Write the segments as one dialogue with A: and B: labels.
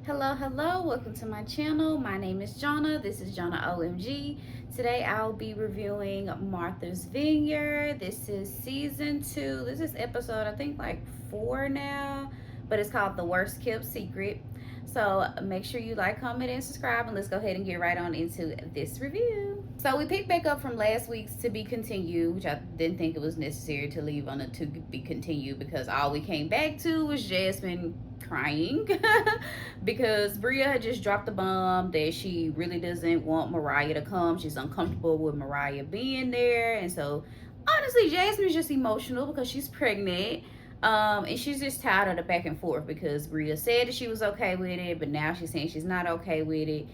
A: Hello, welcome to my channel. My name is Jonna. This is Jonna OMG. Today I'll be reviewing Martha's Vineyard. This is season 2. This is episode, I think, like 4 now, but it's called The Worst Kept Secret. So make sure you like, comment, and subscribe, and let's go ahead and get right on into this review. So we picked back up from last week's To Be Continued, which I didn't think it was necessary to leave on a To Be Continued because all we came back to was Jasmine crying because Bria had just dropped the bomb that she really doesn't want Mariah to come. She's uncomfortable with Mariah being there, and so honestly, Jasmine's just emotional because she's pregnant. And she's just tired of the back and forth because Bria said that she was okay with it, but now she's saying she's not okay with it,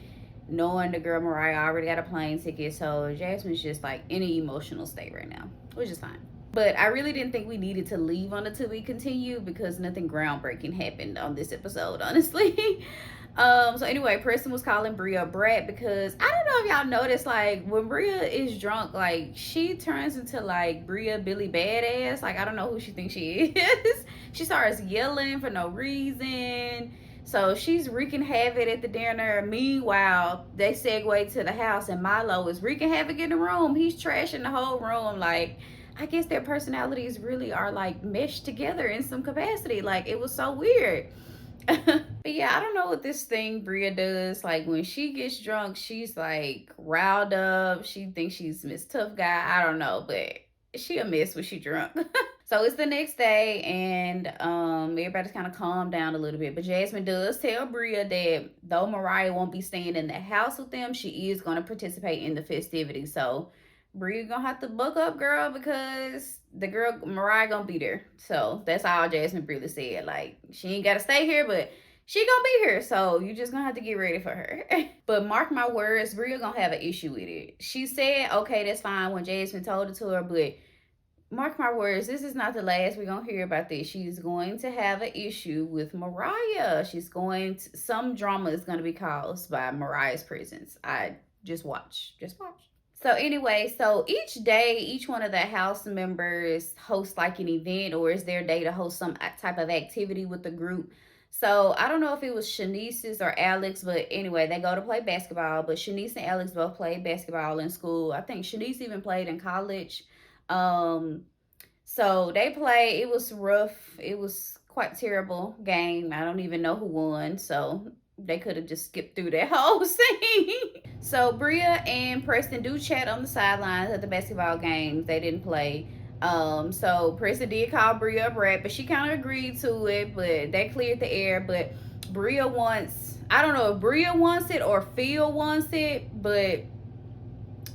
A: knowing the girl Mariah already got a plane ticket. So Jasmine's just like in an emotional state right now, which is fine. But I really didn't think we needed to leave on the To Be Continued because nothing groundbreaking happened on this episode, honestly. So anyway, Preston was calling Bria a brat because I don't know if y'all noticed, like when Bria is drunk, like she turns into like Bria Billy Badass. Like I don't know who she thinks she is. She starts yelling for no reason. So she's wreaking havoc at the dinner. Meanwhile, they segue to the house and Milo is wreaking havoc in the room. He's trashing the whole room. Like I guess their personalities really are like meshed together in some capacity. Like it was so weird. But yeah, I don't know what this thing Bria does. Like when she gets drunk, she's like riled up. She thinks she's Miss Tough Guy. I don't know, but she a mess when she drunk. So it's the next day, and everybody's kind of calmed down a little bit. But Jasmine does tell Bria that though Mariah won't be staying in the house with them, she is going to participate in the festivities. So Bria gonna have to buck up, girl, because the girl Mariah gonna be there. So that's all Jasmine really said. Like she ain't gotta stay here, but she gonna be here. So you just gonna have to get ready for her. But mark my words, Bria gonna have an issue with it. She said, okay, that's fine when Jasmine told it to her, but mark my words, this is not the last we're gonna hear about this. She's going to have an issue with Mariah. Some drama is gonna be caused by Mariah's presence. I just watch. Just watch. So anyway, so each day, each one of the house members hosts like an event, or is their day to host some type of activity with the group. So I don't know if it was Shanice's or Alex, but anyway, they go to play basketball. But Shanice and Alex both played basketball in school. I think Shanice even played in college. Um, so they played. It was rough. It was quite terrible game. I don't even know who won. So they could have just skipped through that whole scene. So Bria and Preston do chat on the sidelines at the basketball games. They didn't play. So Preston did call Bria a brat, but she kind of agreed to it. But they cleared the air. But Bria wants, I don't know if Bria wants it or Phil wants it, but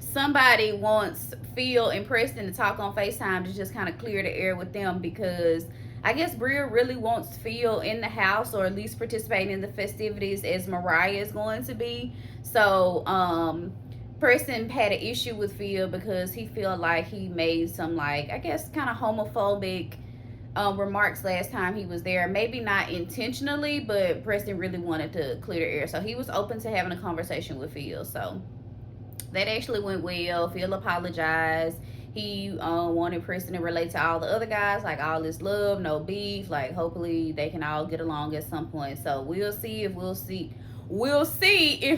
A: somebody wants Phil and Preston to talk on FaceTime to just kind of clear the air with them, because I guess Bria really wants Phil in the house, or at least participating in the festivities as Mariah is going to be. So Preston had an issue with Phil because he felt like he made some, like, I guess kind of homophobic remarks last time he was there. Maybe not intentionally, but Preston really wanted to clear the air. So he was open to having a conversation with Phil. So that actually went well. Phil apologized. He wanted Preston to relate to all the other guys, like all this love, no beef. Like hopefully they can all get along at some point. So we'll see if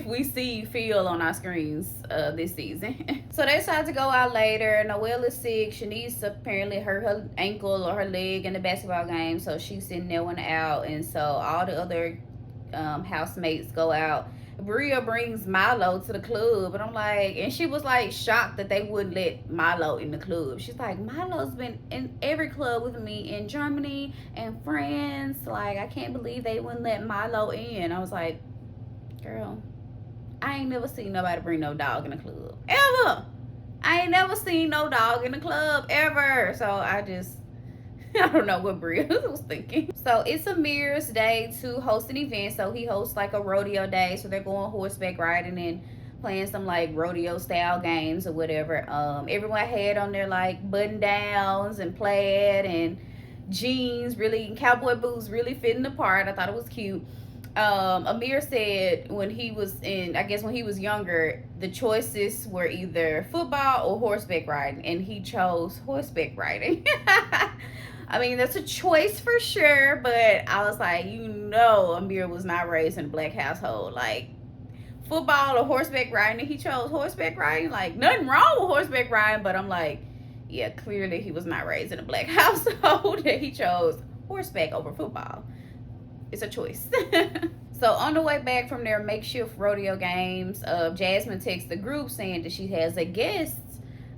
A: we see Phil on our screens this season. So they decided to go out later. Noelle is sick. Shanice apparently hurt her ankle or her leg in the basketball game, so she's sitting there one out. And so all the other housemates go out. Bria brings Milo to the club, and I'm like, and she was like shocked that they wouldn't let Milo in the club. She's like, Milo's been in every club with me in Germany and France. Like, I can't believe they wouldn't let Milo in. I was like, girl, I ain't never seen nobody bring no dog in the club ever. I ain't never seen no dog in the club ever. So I don't know what Bria was thinking. So it's Amir's day to host an event. So he hosts like a rodeo day. So they're going horseback riding and playing some like rodeo style games or whatever. Everyone had on their like button downs and plaid and jeans, really cowboy boots, really fitting the part. I thought it was cute. Amir said when he was younger, the choices were either football or horseback riding, and he chose horseback riding. I mean, that's a choice for sure, but I was like, Amir was not raised in a black household. Like, football or horseback riding, he chose horseback riding. Like, nothing wrong with horseback riding, but I'm like, yeah, clearly he was not raised in a black household that he chose horseback over football. It's a choice. So on the way back from their makeshift rodeo games, Jasmine texts the group saying that she has a guest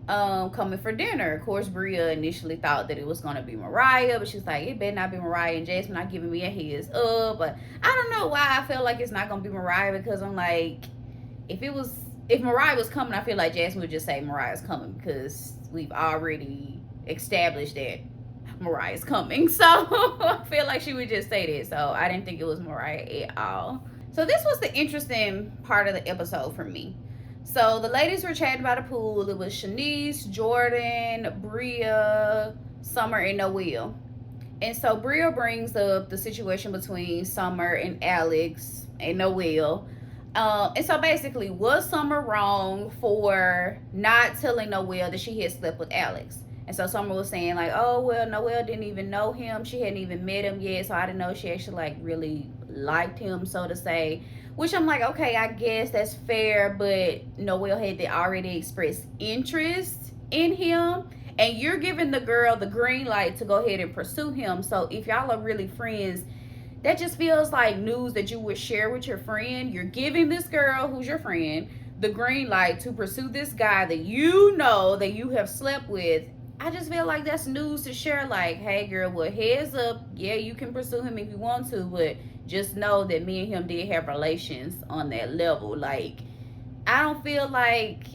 A: coming for dinner. Of course, Bria initially thought that it was gonna be Mariah, but she was like, it better not be Mariah, and Jasmine not giving me a heads up. But I don't know why I feel like it's not gonna be Mariah, because I'm like, if Mariah was coming, I feel like Jasmine would just say Mariah's coming, because we've already established that Mariah's coming. So I feel like she would just say that. So I didn't think it was Mariah at all. So this was the interesting part of the episode for me. So the ladies were chatting by the pool. It was Shanice, Jordan, Bria, Summer, and Noelle. And so Bria brings up the situation between Summer and Alex and Noelle. And so basically, was Summer wrong for not telling Noelle that she had slept with Alex? And so Summer was saying like, oh, well, Noelle didn't even know him. She hadn't even met him yet. So I didn't know she actually like really liked him, so to say. Which I'm like, okay, I guess that's fair. But Noelle had already expressed interest in him. And you're giving the girl the green light to go ahead and pursue him. So if y'all are really friends, that just feels like news that you would share with your friend. You're giving this girl, who's your friend, the green light to pursue this guy that you know that you have slept with. I just feel like that's news to share. Like, hey girl, well, heads up, yeah, you can pursue him if you want to, but just know that me and him did have relations on that level. Like, I don't feel like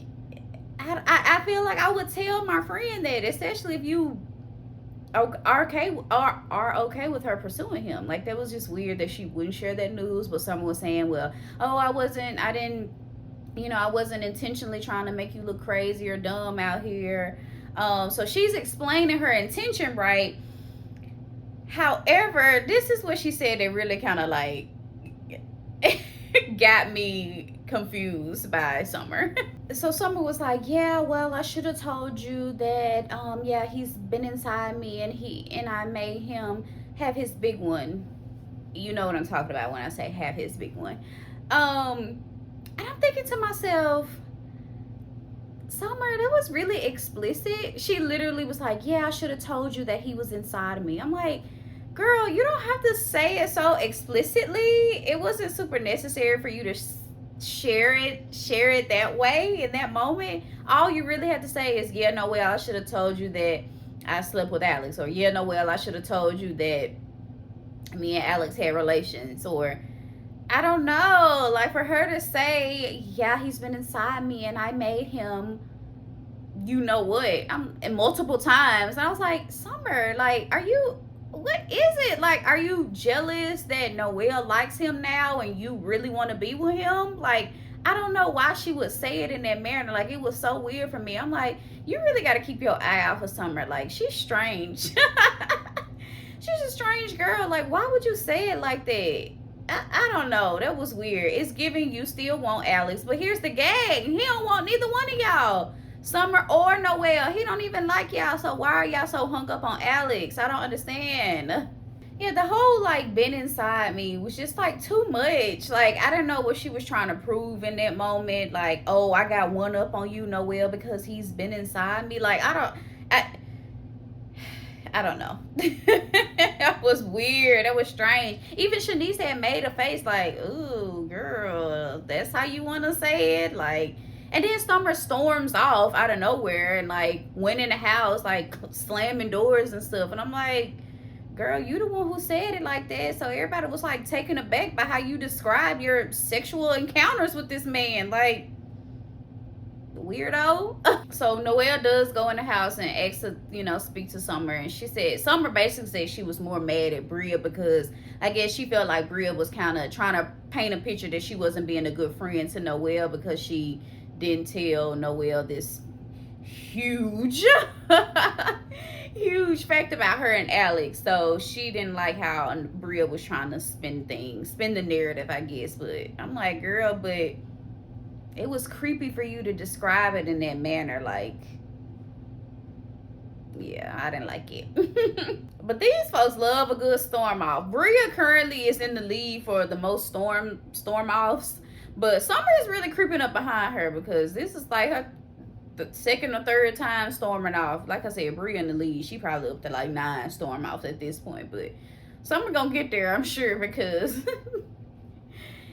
A: I feel like I would tell my friend that, especially if you are okay with her pursuing him. Like, that was just weird that she wouldn't share that news. But someone was saying, well, oh, I wasn't intentionally trying to make you look crazy or dumb out here. So she's explaining her intention, right? However, this is what she said that really kind of like got me confused by Summer. So Summer was like, yeah, well, I should have told you that yeah, he's been inside me, and I made him have his big one. You know what I'm talking about when I say have his big one. And I'm thinking to myself, Summer, that was really explicit. She literally was like, yeah, I should have told you that he was inside of me. I'm like, girl, you don't have to say it so explicitly. It wasn't super necessary for you to share it that way in that moment. All you really have to say is, yeah, Noelle, I should have told you that I slept with Alex, or yeah, Noelle, I should have told you that me and Alex had relations, or I don't know, like for her to say, yeah, he's been inside me and I made him, you know what, and multiple times. And I was like, Summer, like, what is it? Like, are you jealous that Noelle likes him now and you really want to be with him? Like, I don't know why she would say it in that manner. Like, it was so weird for me. I'm like, you really got to keep your eye out for Summer. Like, she's strange. She's a strange girl. Like, why would you say it like that? I don't know. That was weird. It's giving you still want Alex. But here's the gag. He don't want neither one of y'all. Summer or Noelle. He don't even like y'all. So why are y'all so hung up on Alex? I don't understand. Yeah, the whole like been inside me was just like too much. Like, I don't know what she was trying to prove in that moment. Like, oh, I got one up on you, Noelle, because he's been inside me. Like, I don't know. That was weird. That was strange. Even Shanice had made a face like, ooh, girl, that's how you want to say it? Like, and then Summer storms off out of nowhere and like went in the house, like slamming doors and stuff. And I'm like, girl, you the one who said it like that. So everybody was like taken aback by how you describe your sexual encounters with this man. Like, weirdo. So Noelle does go in the house and asks to, speak to Summer. And she said, Summer basically said she was more mad at Bria because I guess she felt like Bria was kind of trying to paint a picture that she wasn't being a good friend to Noelle because she didn't tell Noelle this huge huge fact about her and Alex. So she didn't like how Bria was trying to spin the narrative, I guess. But I'm like, girl, but it was creepy for you to describe it in that manner. Like, Yeah, I didn't like it. But these folks love a good storm off. Bria currently is in the lead for the most storm offs, but Summer is really creeping up behind her because this is like her the second or third time storming off. Like I said, Bria in the lead. She probably up to like 9 storm offs at this point, but Summer gonna get there, I'm sure, because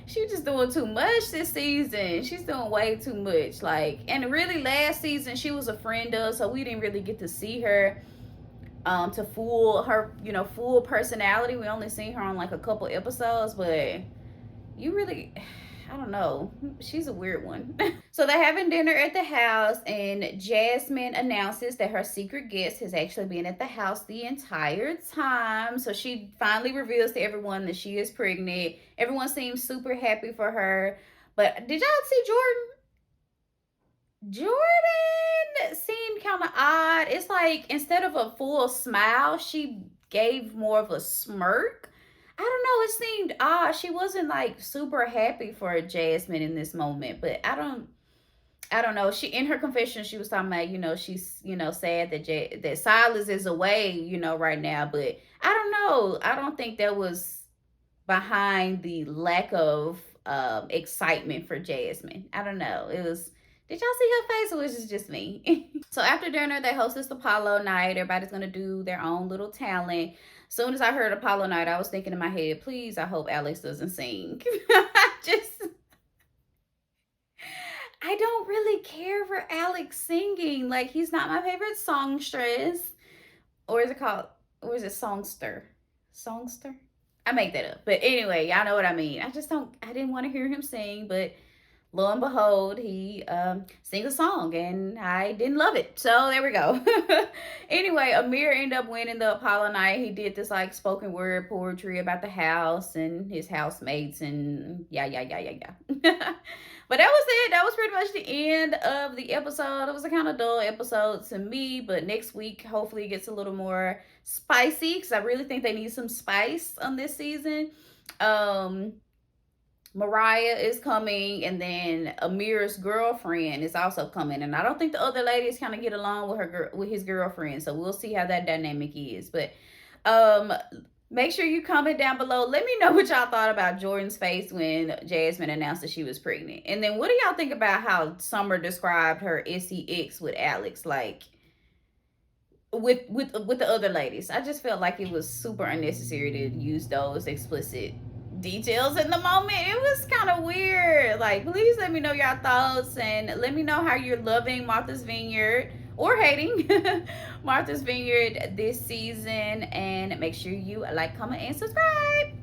A: she just doing too much this season. She's doing way too much. Like, and really last season she was a friend of, so we didn't really get to see her to full her, full personality. We only seen her on like a couple episodes, but you really, I don't know. She's a weird one. So they're having dinner at the house, and Jasmine announces that her secret guest has actually been at the house the entire time. So she finally reveals to everyone that she is pregnant. Everyone seems super happy for her. But did y'all see Jordan? Jordan seemed kind of odd. It's like instead of a full smile, she gave more of a smirk. I don't know. It seemed odd. She wasn't like super happy for Jasmine in this moment, but I don't know. She in her confession she was talking about, she's, sad that that Silas is away, right now, but I don't know. I don't think that was behind the lack of excitement for Jasmine. I don't know. It was, did y'all see her face or was it just me? So after dinner, they host this Apollo night. Everybody's gonna do their own little talent. Soon as I heard Apollo night, I was thinking in my head, please, I hope Alex doesn't sing. Just, I don't really care for Alex singing. Like, he's not my favorite songstress. Or is it called, or is it songster? Songster? I make that up. But anyway, y'all know what I mean. I didn't want to hear him sing, but lo and behold, he sings a song and I didn't love it. So there we go. Anyway, Amir ended up winning the Apollo night. He did this like spoken word poetry about the house and his housemates and yeah. But that was it. That was pretty much the end of the episode. It was a kind of dull episode to me, but next week hopefully it gets a little more spicy because I really think they need some spice on this season. Mariah is coming, and then Amir's girlfriend is also coming, and I don't think the other ladies kind of get along with with his girlfriend, so we'll see how that dynamic is. But um make sure you comment down below. Let me know what y'all thought about Jordan's face when Jasmine announced that she was pregnant, and then what do y'all think about how Summer described her sex with Alex, like with the other ladies? I just felt like it was super unnecessary to use those explicit details in the moment. It was kind of weird. Like, please let me know your thoughts and let me know how you're loving Martha's Vineyard or hating Martha's Vineyard this season. And make sure you like, comment, and subscribe.